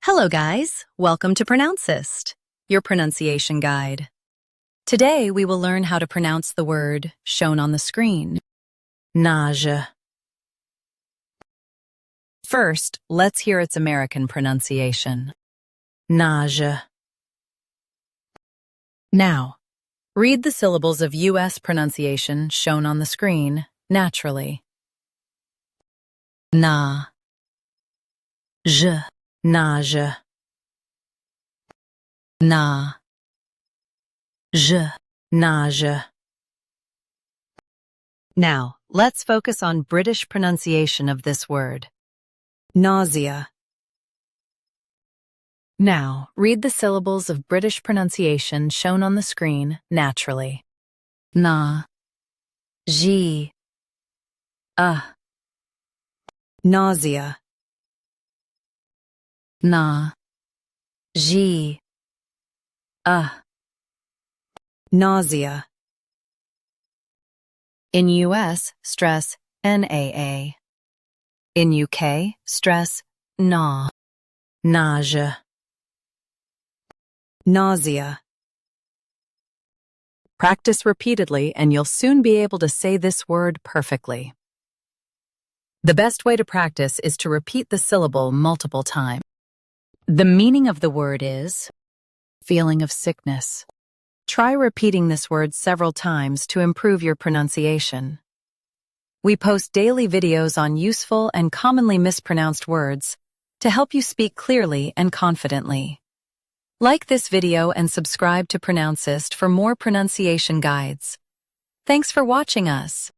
Hello guys, welcome to Pronouncist, your pronunciation guide. Today we will learn how to pronounce the word shown on the screen, nausea. First, let's hear its American pronunciation, nausea. Now, read the syllables of U.S. pronunciation shown on the screen naturally. Na, j, nausea. Na, j, nausea. Now, let's focus on British pronunciation of this word, nausea. Now, read the syllables of British pronunciation shown on the screen naturally. Na, ji, nausea. Na, ji, nausea. In US, stress NAA. In UK, stress na, nausea. Nausea. Practice repeatedly and you'll soon be able to say this word perfectly. The best way to practice is to repeat the syllable multiple times. The meaning of the word is feeling of sickness. Try repeating this word several times to improve your pronunciation. We post daily videos on useful and commonly mispronounced words to help you speak clearly and confidently. Like this video and subscribe to Pronouncist for more pronunciation guides. Thanks for watching us.